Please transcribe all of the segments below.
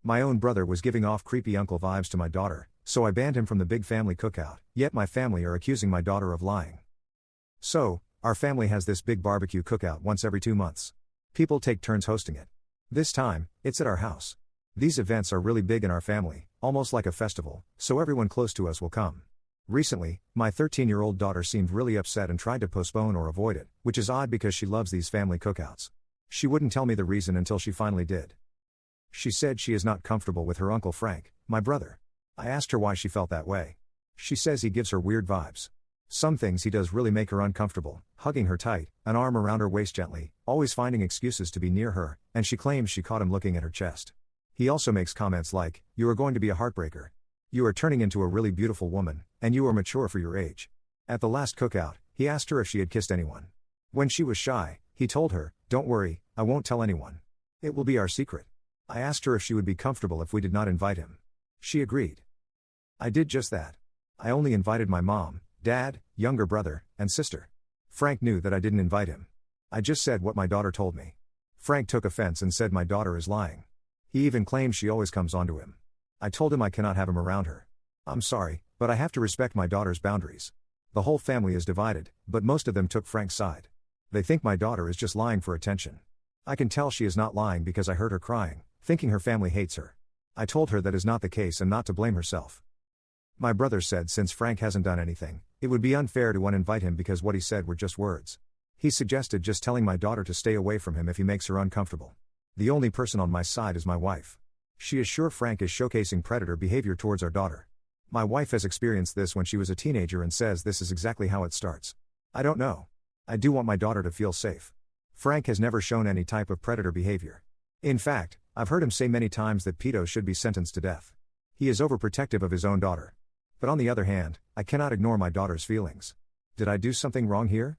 My own brother was giving off creepy uncle vibes to my daughter, so I banned him from the big family cookout, yet my family are accusing my daughter of lying. So, our family has this big barbecue cookout once every 2 months. People take turns hosting it. This time, it's at our house. These events are really big in our family, almost like a festival, so everyone close to us will come. Recently, my 13-year-old daughter seemed really upset and tried to postpone or avoid it, which is odd because she loves these family cookouts. She wouldn't tell me the reason until she finally did. She said she is not comfortable with her Uncle Frank, my brother. I asked her why she felt that way. She says he gives her weird vibes. Some things he does really make her uncomfortable, hugging her tight, an arm around her waist gently, always finding excuses to be near her, and she claims she caught him looking at her chest. He also makes comments like, "You are going to be a heartbreaker. You are turning into a really beautiful woman, and you are mature for your age." At the last cookout, he asked her if she had kissed anyone. When she was shy, he told her, "Don't worry, I won't tell anyone. It will be our secret." I asked her if she would be comfortable if we did not invite him. She agreed. I did just that. I only invited my mom, dad, younger brother, and sister. Frank knew that I didn't invite him. I just said what my daughter told me. Frank took offense and said my daughter is lying. He even claims she always comes onto him. I told him I cannot have him around her. I'm sorry, but I have to respect my daughter's boundaries. The whole family is divided, but most of them took Frank's side. They think my daughter is just lying for attention. I can tell she is not lying because I heard her crying, thinking her family hates her. I told her that is not the case and not to blame herself. My brother said since Frank hasn't done anything, it would be unfair to uninvite him because what he said were just words. He suggested just telling my daughter to stay away from him if he makes her uncomfortable. The only person on my side is my wife. She is sure Frank is showcasing predator behavior towards our daughter. My wife has experienced this when she was a teenager and says this is exactly how it starts. I don't know. I do want my daughter to feel safe. Frank has never shown any type of predator behavior. In fact, I've heard him say many times that pedos should be sentenced to death. He is overprotective of his own daughter. But on the other hand, I cannot ignore my daughter's feelings. Did I do something wrong here?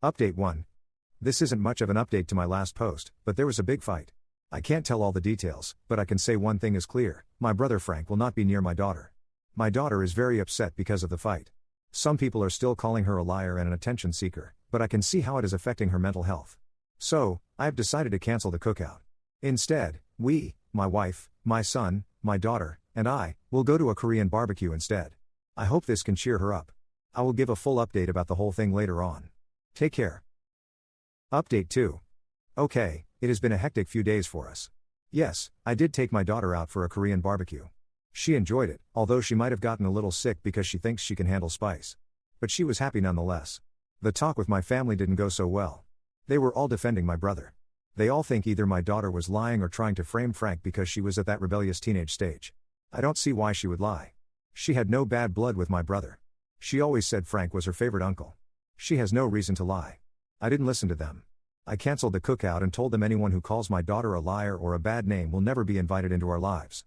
Update 1. This isn't much of an update to my last post, but there was a big fight. I can't tell all the details, but I can say one thing is clear: my brother Frank will not be near my daughter. My daughter is very upset because of the fight. Some people are still calling her a liar and an attention seeker, but I can see how it is affecting her mental health. So, I have decided to cancel the cookout. Instead, we, my wife, my son, my daughter, and I, will go to a Korean barbecue instead. I hope this can cheer her up. I will give a full update about the whole thing later on. Take care. Update 2. Okay, it has been a hectic few days for us. Yes, I did take my daughter out for a Korean barbecue. She enjoyed it, although she might have gotten a little sick because she thinks she can handle spice. But she was happy nonetheless. The talk with my family didn't go so well. They were all defending my brother. They all think either my daughter was lying or trying to frame Frank because she was at that rebellious teenage stage. I don't see why she would lie. She had no bad blood with my brother. She always said Frank was her favorite uncle. She has no reason to lie. I didn't listen to them. I canceled the cookout and told them anyone who calls my daughter a liar or a bad name will never be invited into our lives.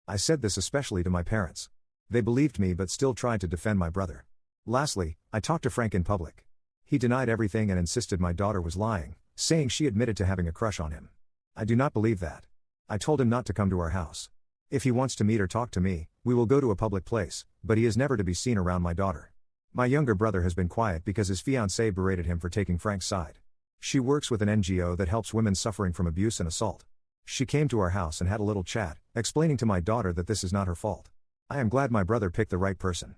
I said this especially to my parents. They believed me but still tried to defend my brother. Lastly, I talked to Frank in public. He denied everything and insisted my daughter was lying, saying she admitted to having a crush on him. I do not believe that. I told him not to come to our house. If he wants to meet or talk to me, we will go to a public place, but he is never to be seen around my daughter. My younger brother has been quiet because his fiancée berated him for taking Frank's side. She works with an NGO that helps women suffering from abuse and assault. She came to our house and had a little chat, explaining to my daughter that this is not her fault. I am glad my brother picked the right person.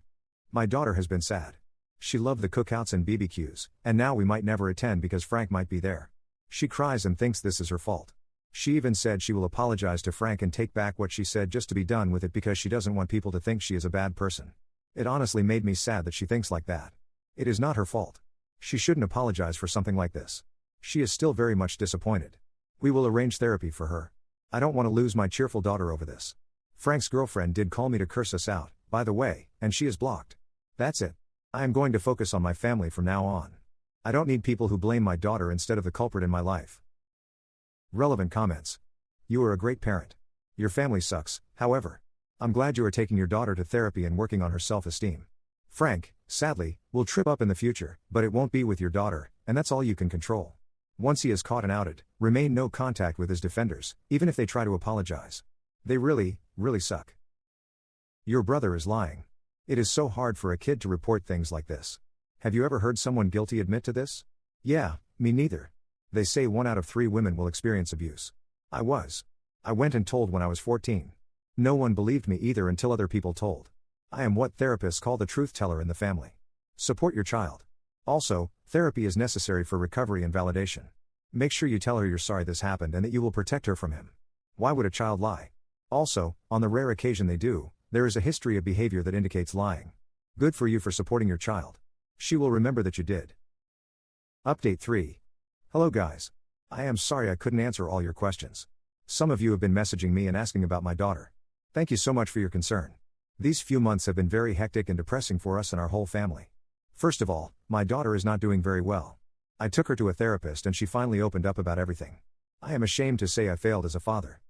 My daughter has been sad. She loved the cookouts and BBQs, and now we might never attend because Frank might be there. She cries and thinks this is her fault. She even said she will apologize to Frank and take back what she said just to be done with it because she doesn't want people to think she is a bad person. It honestly made me sad that she thinks like that. It is not her fault. She shouldn't apologize for something like this. She is still very much disappointed. We will arrange therapy for her. I don't want to lose my cheerful daughter over this. Frank's girlfriend did call me to curse us out, by the way, and she is blocked. That's it. I am going to focus on my family from now on. I don't need people who blame my daughter instead of the culprit in my life. Relevant comments. You are a great parent. Your family sucks, however. I'm glad you are taking your daughter to therapy and working on her self-esteem. Frank, sadly, will trip up in the future, but it won't be with your daughter, and that's all you can control. Once he is caught and outed, remain no contact with his defenders, even if they try to apologize. They really, really suck. Your brother is lying. It is so hard for a kid to report things like this. Have you ever heard someone guilty admit to this? Yeah, me neither. They say 1 out of 3 women will experience abuse. I was. I went and told when I was 14. No one believed me either until other people told. I am what therapists call the truth teller in the family. Support your child. Also, therapy is necessary for recovery and validation. Make sure you tell her you're sorry this happened and that you will protect her from him. Why would a child lie? Also, on the rare occasion they do, there is a history of behavior that indicates lying. Good for you for supporting your child. She will remember that you did. Update 3. Hello guys. I am sorry I couldn't answer all your questions. Some of you have been messaging me and asking about my daughter. Thank you so much for your concern. These few months have been very hectic and depressing for us and our whole family. First of all, my daughter is not doing very well. I took her to a therapist and she finally opened up about everything. I am ashamed to say I failed as a father.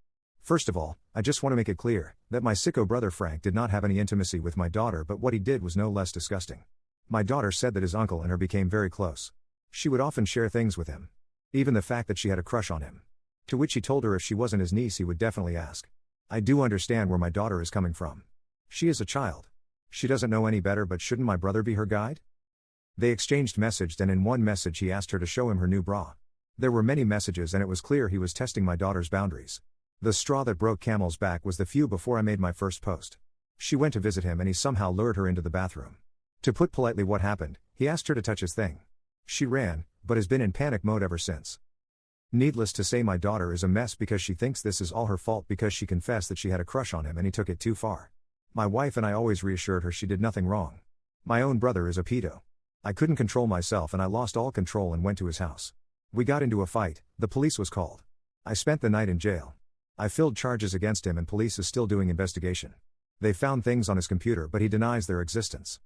First of all, I just want to make it clear that my sicko brother Frank did not have any intimacy with my daughter, but what he did was no less disgusting. My daughter said that his uncle and her became very close. She would often share things with him. Even the fact that she had a crush on him. To which he told her if she wasn't his niece he would definitely ask. I do understand where my daughter is coming from. She is a child. She doesn't know any better, but shouldn't my brother be her guide? They exchanged messages and in one message he asked her to show him her new bra. There were many messages and it was clear he was testing my daughter's boundaries. The straw that broke camel's back was the few before I made my first post. She went to visit him and he somehow lured her into the bathroom. To put politely what happened, he asked her to touch his thing. She ran, but has been in panic mode ever since. Needless to say, my daughter is a mess because she thinks this is all her fault because she confessed that she had a crush on him and he took it too far. My wife and I always reassured her she did nothing wrong. My own brother is a pedo. I couldn't control myself and I lost all control and went to his house. We got into a fight, the police was called. I spent the night in jail. I filled charges against him and police is still doing investigation. They found things on his computer but he denies their existence.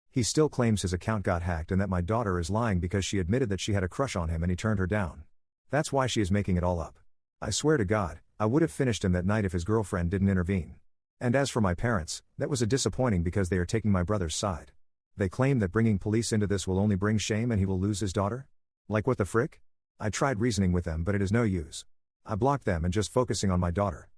He still claims his account got hacked and that my daughter is lying because she admitted that she had a crush on him and he turned her down. That's why she is making it all up. I swear to God, I would have finished him that night if his girlfriend didn't intervene. And as for my parents, that was a disappointing because they are taking my brother's side. They claim that bringing police into this will only bring shame and he will lose his daughter? Like what the frick? I tried reasoning with them but it is no use. I blocked them and just focusing on my daughter.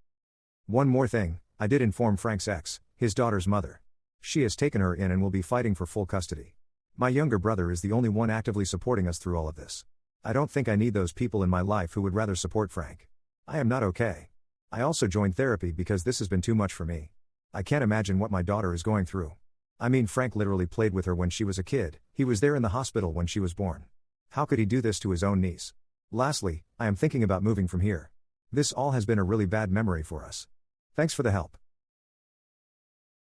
One more thing, I did inform Frank's ex, his daughter's mother. She has taken her in and will be fighting for full custody. My younger brother is the only one actively supporting us through all of this. I don't think I need those people in my life who would rather support Frank. I am not okay. I also joined therapy because this has been too much for me. I can't imagine what my daughter is going through. I mean, Frank literally played with her when she was a kid, he was there in the hospital when she was born. How could he do this to his own niece? Lastly, I am thinking about moving from here. This all has been a really bad memory for us. Thanks for the help.